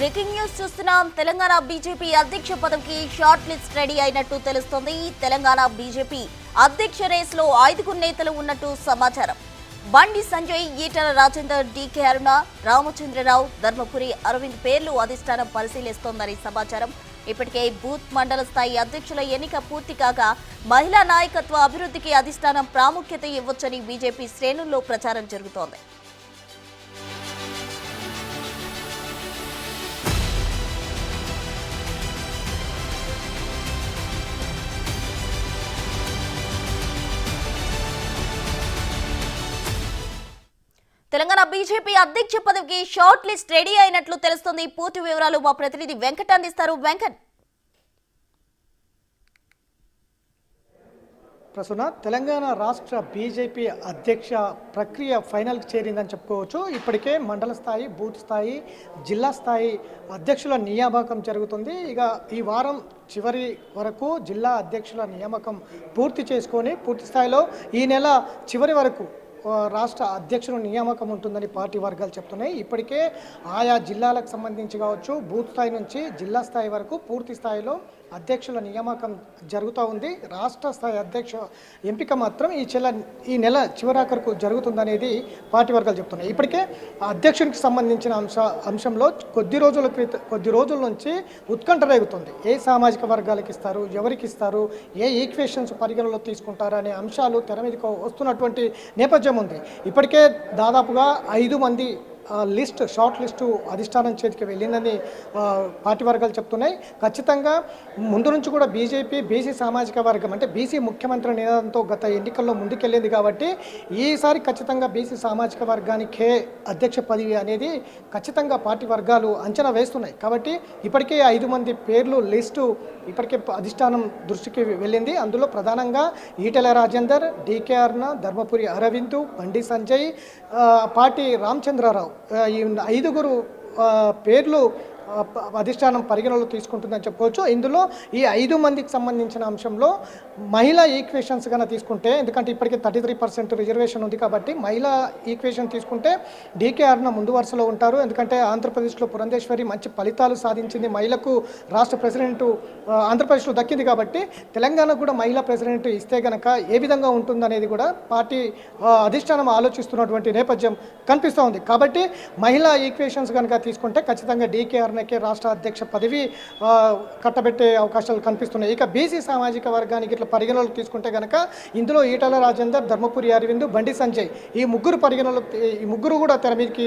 Breaking news చూస్తున్నాం. Telangana BJP అధ్యక్ష పదవికి షార్ట్ లిస్ట్ రెడీ అయినట్టు తెలుస్తోంది. తెలంగాణ బీజేపీ అధ్యక్ష రేసులో 5 నేతలు ఉన్నట్టు సమాచారం. బండి సంజయ్, ఈటల రాజేందర్, డీకే అరుణ, రామచంద్రరావు, ధర్మపురి అరవింద్ పేర్లు అధిష్టానం పరిశీలిస్తోందని సమాచారం. ఇప్పటికే బూత్ మండల స్థాయి అధ్యక్షుల ఎన్నిక పూర్తి కాగా మహిళా నాయకత్వ అభివృద్ధికి అధిష్టానం ప్రాముఖ్యత ఇవ్వొచ్చని బీజేపీ శ్రేణుల్లో ప్రచారం జరుగుతోంది. తెలంగాణ బీజేపీ అధ్యక్ష పదవికి షార్ట్ లిస్ట్ రెడీ అయినట్లు తెలుస్తోంది. పూర్తి వివరాలు మా ప్రతినిధి వెంకట్ అందిస్తారు. వెంకట్, ప్రస్తుతం తెలంగాణ రాష్ట్ర బీజేపీ అధ్యక్ష ప్రక్రియ ఫైనల్కి చేరిందని చెప్పుకోవచ్చు. ఇప్పటికే మండల స్థాయి, బూత్ స్థాయి, జిల్లా స్థాయి అధ్యక్షుల నియామకం జరుగుతుంది. ఇక ఈ వారం చివరి వరకు జిల్లా అధ్యక్షుల నియామకం పూర్తి చేసుకొని పూర్తి స్థాయిలో ఈ నెల చివరి వరకు రాష్ట్ర అధ్యక్షుల నియామకం ఉంటుందని పార్టీ వర్గాలు చెప్తున్నాయి. ఇప్పటికే ఆయా జిల్లాలకు సంబంధించి కావచ్చు, బూత్ స్థాయి నుంచి జిల్లా స్థాయి వరకు పూర్తి స్థాయిలో అధ్యక్షుల నియామకం జరుగుతూ ఉంది. రాష్ట్ర స్థాయి అధ్యక్ష ఎంపిక మాత్రం ఈ నెల చివరాఖరుకు జరుగుతుందనేది పార్టీ వర్గాలు చెప్తున్నాయి. ఇప్పటికే అధ్యక్షునికి సంబంధించిన అంశంలో కొద్ది రోజుల నుంచి ఉత్కంఠ రేగుతుంది. ఏ సామాజిక వర్గాలకు ఇస్తారు, ఎవరికి ఇస్తారు, ఏ ఈక్వేషన్స్ పరిగణలో తీసుకుంటారు అనే అంశాలు తెర మీదకు వస్తున్నటువంటి నేపథ్యం ఉంది. ఇప్పటికే దాదాపుగా 5 మంది షార్ట్ లిస్టు అధిష్టానం చేతికి వెళ్ళిందని పార్టీ వర్గాలు చెప్తున్నాయి. ఖచ్చితంగా ముందు నుంచి కూడా బీజేపీ బీసీ సామాజిక వర్గం అంటే బీసీ ముఖ్యమంత్రి నినాదంతో గత ఎన్నికల్లో ముందుకెళ్ళింది కాబట్టి ఈసారి ఖచ్చితంగా బీసీ సామాజిక వర్గానికే అధ్యక్ష పదవి అనేది ఖచ్చితంగా పార్టీ వర్గాలు అంచనా వేస్తున్నాయి. కాబట్టి ఇప్పటికే 5 మంది పేర్లు లిస్టు ఇప్పటికే అధిష్టానం దృష్టికి వెళ్ళింది. అందులో ప్రధానంగా ఈటెల రాజేందర్, డీకే అరుణ, ధర్మపురి అరవింద్, బండి సంజయ్, పార్టీ రామచంద్రరావు, ఈ 5 పేర్లు అధిష్టానం పరిగణలో తీసుకుంటుందని చెప్పుకోవచ్చు. ఇందులో ఈ 5 మందికి సంబంధించిన అంశంలో మహిళా ఈక్వేషన్స్ కన్నా తీసుకుంటే, ఎందుకంటే ఇప్పటికే 33% రిజర్వేషన్ ఉంది కాబట్టి మహిళా ఈక్వేషన్ తీసుకుంటే డీకే అరుణ ముందు వరుసలో ఉంటారు. ఎందుకంటే ఆంధ్రప్రదేశ్లో పురంధేశ్వరి మంచి ఫలితాలు సాధించింది, మహిళకు రాష్ట్ర ప్రెసిడెంట్ ఆంధ్రప్రదేశ్లో దక్కింది కాబట్టి తెలంగాణకు కూడా మహిళా ప్రెసిడెంట్ ఇస్తే కనుక ఏ విధంగా ఉంటుందనేది కూడా పార్టీ అధిష్టానం ఆలోచిస్తున్నటువంటి నేపథ్యం కనిపిస్తూ ఉంది. కాబట్టి మహిళా ఈక్వేషన్స్ కనుక తీసుకుంటే ఖచ్చితంగా డీకే అరుణకే రాష్ట్ర అధ్యక్ష పదవి కట్టబెట్టే అవకాశాలు కనిపిస్తున్నాయి. ఇక బీసీ సామాజిక వర్గానికి ఇట్లా పరిగణలోకి తీసుకుంటే కనుక ఇందులో ఈటల రాజేందర్, ధర్మపురి అరవింద్, బండి సంజయ్ ఈ ముగ్గురు కూడా తెర మీదకి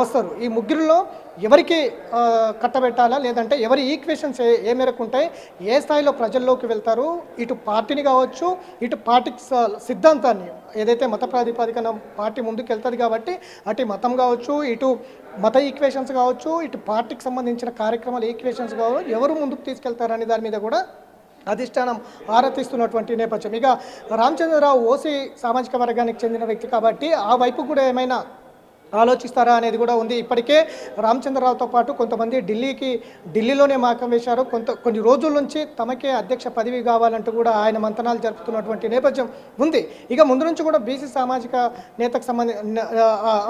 వస్తారు. ఈ ముగ్గురులో ఎవరికి కట్టబెట్టాలా, లేదంటే ఎవరి ఈక్వేషన్స్ ఏ మేరకు ఉంటాయి, ఏ స్థాయిలో ప్రజల్లోకి వెళ్తారు, ఇటు పార్టీని కావచ్చు, ఇటు పార్టీ సిద్ధాంతాన్ని ఏదైతే మత ప్రాతిపదికన పార్టీ ముందుకు వెళ్తుంది కాబట్టి అటు మతం కావచ్చు, ఇటు మత ఈక్వేషన్స్ కావచ్చు, ఇటు పార్టీకి సంబంధించిన కార్యక్రమాలు ఈక్వేషన్స్ కావచ్చు, ఎవరు ముందుకు తీసుకెళ్తారనే దాని మీద కూడా అధిష్టానం ఆరాధిస్తున్నటువంటి నేపథ్యం. ఇక రామచంద్రరావు ఓసీ సామాజిక వర్గానికి చెందిన వ్యక్తి కాబట్టి ఆ వైపు కూడా ఏమైనా ఆలోచిస్తారా అనేది కూడా ఉంది. ఇప్పటికే రామచంద్రరావుతో పాటు కొంతమంది ఢిల్లీలోనే మాకం వేశారు. కొన్ని రోజుల నుంచి తమకే అధ్యక్ష పదవి కావాలంటూ కూడా ఆయన మంతనాలు జరుపుతున్నటువంటి నేపథ్యం ఉంది. ఇక ముందు నుంచి కూడా బీసీ సామాజిక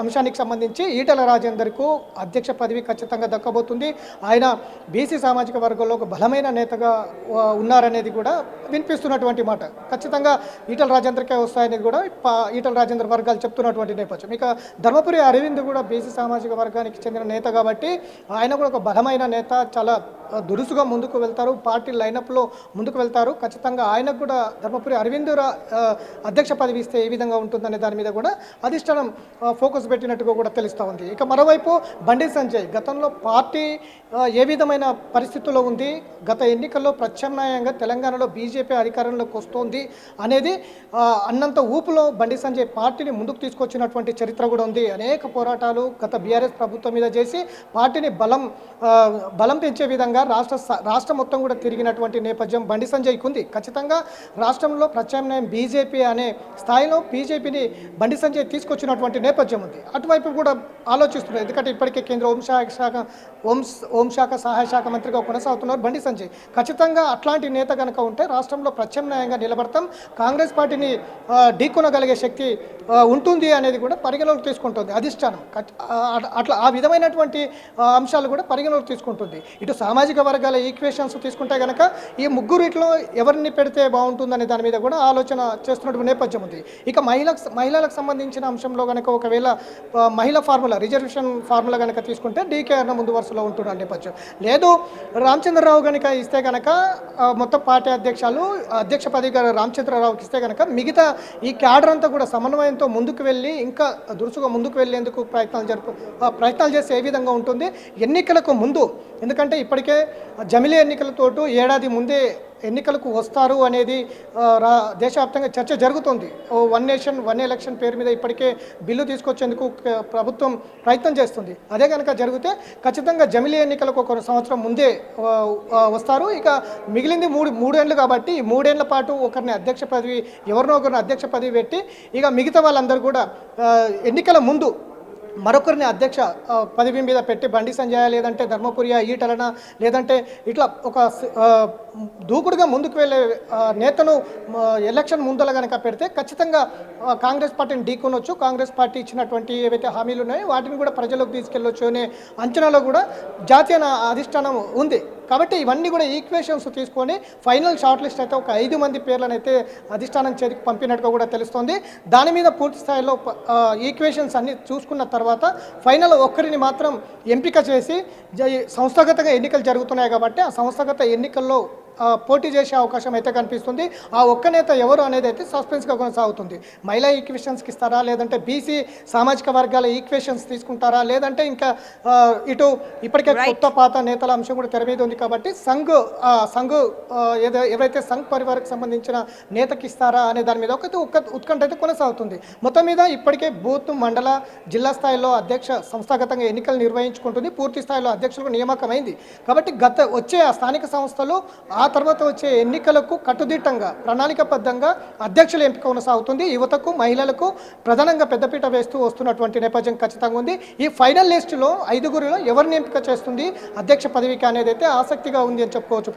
అంశానికి సంబంధించి ఈటల రాజేందర్కు అధ్యక్ష పదవి ఖచ్చితంగా దక్కబోతుంది. ఆయన బీసీ సామాజిక వర్గంలో ఒక బలమైన నేతగా ఉన్నారనేది కూడా వినిపిస్తున్నటువంటి మాట. ఖచ్చితంగా ఈటల రాజేందర్కే వస్తాయనేది కూడా ఈటల రాజేందర్ వర్గాలు చెప్తున్నటువంటి నేపథ్యం. ఇక ధర్మపురి అరవింద్ కూడా బీసీ సామాజిక వర్గానికి చెందిన నేత కాబట్టి ఆయన కూడా ఒక బలమైన నేత, చాలా దురుసుగా ముందుకు వెళ్తారు, పార్టీ లైనప్లో ముందుకు వెళ్తారు. ఖచ్చితంగా ఆయనకు కూడా ధర్మపురి అరవింద్ అధ్యక్ష పదవి ఇస్తే ఏ విధంగా ఉంటుందనే దాని మీద కూడా అధిష్టానం ఫోకస్ పెట్టినట్టుగా కూడా తెలుస్తూ ఉంది. ఇక మరోవైపు బండి సంజయ్ గతంలో పార్టీ ఏ విధమైన పరిస్థితుల్లో ఉంది, గత ఎన్నికల్లో ప్రత్యామ్నాయంగా తెలంగాణలో బీజేపీ అధికారంలోకి వస్తోంది అనేది అన్నంత ఊపులో బండి సంజయ్ పార్టీని ముందుకు తీసుకొచ్చినటువంటి చరిత్ర కూడా ఉంది. అనేక పోరాటాలు గత బీఆర్ఎస్ ప్రభుత్వం మీద చేసి పార్టీని బలం పెంచే విధంగా వ్యాప్తంగా రాష్ట్రం మొత్తం కూడా తిరిగినటువంటి నేపథ్యం బండి సంజయ్కి ఉంది. ఖచ్చితంగా రాష్ట్రంలో ప్రత్యామ్నాయం బీజేపీ అనే స్థాయిలో బీజేపీని బండి సంజయ్ తీసుకొచ్చినటువంటి నేపథ్యం ఉంది. అటువైపు కూడా ఆలోచిస్తున్నారు. ఎందుకంటే ఇప్పటికే కేంద్ర హోంశాఖ సహాయ శాఖ మంత్రిగా కొనసాగుతున్నారు బండి సంజయ్. ఖచ్చితంగా అట్లాంటి నేత కనుక ఉంటే రాష్ట్రంలో ప్రత్యామ్నాయంగా నిలబడతాం, కాంగ్రెస్ పార్టీని ఢీకొనగలిగే శక్తి ఉంటుంది అనేది కూడా పరిగణలోకి తీసుకుంటుంది అధిష్టానం. అట్లా ఆ విధమైనటువంటి అంశాలు కూడా పరిగణలోకి తీసుకుంటుంది. ఇటు సామాజిక వర్గాల ఈక్వేషన్స్ తీసుకుంటే కనుక ఈ ముగ్గురిట్లో ఎవరిని పెడితే బాగుంటుందనే దాని మీద కూడా ఆలోచన చేస్తున్నటువంటి నేపథ్యం ఉంది. ఇక మహిళలకు సంబంధించిన అంశంలో కనుక ఒకవేళ మహిళా ఫార్ములా రిజర్వేషన్ ఫార్ములా కనుక తీసుకుంటే డీకే అన్న ముందు వరుసలో ఉంటున్న నేపథ్యం. లేదు రామచంద్రరావు కనుక ఇస్తే కనుక మొత్తం పార్టీ అధ్యక్ష పదవి రామచంద్రరావుకి ఇస్తే కనుక మిగతా ఈ క్యాడర్ అంతా కూడా సమన్వయంతో ముందుకు వెళ్ళి ఇంకా దురుసుగా ముందుకు వెళ్ళేందుకు ప్రయత్నాలు చేస్తే ఏ విధంగా ఉంటుంది ఎన్నికలకు ముందు. ఎందుకంటే ఇప్పటికే జమిలీ ఎన్నికలతోటి ఏడాది ముందే ఎన్నికలకు వస్తారు అనేది దేశవ్యాప్తంగా చర్చ జరుగుతుంది. వన్ నేషన్ వన్ ఎలక్షన్ పేరు మీద ఇప్పటికే బిల్లు తీసుకొచ్చేందుకు ప్రభుత్వం ప్రయత్నం చేస్తుంది. అదే కనుక జరిగితే ఖచ్చితంగా జమిలీ ఎన్నికలకు ఒక సంవత్సరం ముందే వస్తారు. ఇక మిగిలింది మూడేళ్ళు కాబట్టి ఈ 3 ఏళ్ల పాటు ఒకరిని ఎవరినో ఒకరిని అధ్యక్ష పదవి పెట్టి ఇక మిగతా వాళ్ళందరూ కూడా ఎన్నికల ముందు మరొకరిని అధ్యక్ష పదవి మీద పెట్టి బండి సంజయ్ లేదంటే ధర్మపురియా ఈటలన లేదంటే ఇట్లా ఒక దూకుడుగా ముందుకు వెళ్ళే నేతను ఎలక్షన్ ముందల కనుక పెడితే ఖచ్చితంగా కాంగ్రెస్ పార్టీని ఢీకొనొచ్చు. కాంగ్రెస్ పార్టీ ఇచ్చినటువంటి ఏవైతే హామీలు ఉన్నాయో వాటిని కూడా ప్రజలకు తీసుకెళ్ళొచ్చు అనే అంచనాలో కూడా జాతీయ అధిష్టానం ఉంది. కాబట్టి ఇవన్నీ కూడా ఈక్వేషన్స్ తీసుకొని ఫైనల్ షార్ట్ లిస్ట్ అయితే ఒక 5 మంది పేర్లను అయితే అధిష్టానం చేతికి పంపినట్టుగా కూడా తెలుస్తోంది. దాని మీద పూర్తి స్థాయిలో ఈక్వేషన్స్ అన్ని చూసుకున్న తర్వాత ఫైనల్ ఒక్కరిని మాత్రం ఎంపిక చేసి సంస్థాగతంగా ఎన్నికలు జరుగుతున్నాయి కాబట్టి ఆ సంస్థాగత ఎన్నికల్లో పోటీ చేసే అవకాశం అయితే కనిపిస్తుంది. ఆ ఒక్క నేత ఎవరు అనేది అయితే సస్పెన్స్గా కొనసాగుతుంది. మహిళా ఈక్వేషన్స్కి ఇస్తారా లేదంటే బీసీ సామాజిక వర్గాల ఈక్వేషన్స్ తీసుకుంటారా లేదంటే ఇంకా ఇటు ఇప్పటికే కొత్త పాత నేతల అంశం కూడా తెర మీద ఉంది కాబట్టి సంఘ్ ఎవరైతే సంఘ్ పరివార్కి సంబంధించిన నేతకి ఇస్తారా అనే దాని మీద ఉత్కంఠ అయితే కొనసాగుతుంది. మొత్తం మీద ఇప్పటికే బూత్ మండల జిల్లా స్థాయిలో సంస్థాగతంగా ఎన్నికలు నిర్వహించుకుంటుంది. పూర్తి స్థాయిలో అధ్యక్షులకు నియామకమైంది కాబట్టి వచ్చే స్థానిక సంస్థలు ఆ తర్వాత వచ్చే ఎన్నికలకు కట్టుదిట్టంగా ప్రణాళికాబద్ధంగా అధ్యక్షుల ఎంపిక కొనసాగుతుంది. యువతకు మహిళలకు ప్రధానంగా పెద్దపీట వేస్తూ వస్తున్నటువంటి నేపథ్యం ఖచ్చితంగా ఉంది. ఈ ఫైనల్ లిస్టులో 5గురిలో ఎవరిని ఎంపిక చేస్తుంది అధ్యక్ష పదవికి అనేది అయితే ఆసక్తిగా ఉంది అని చెప్పుకోవచ్చు.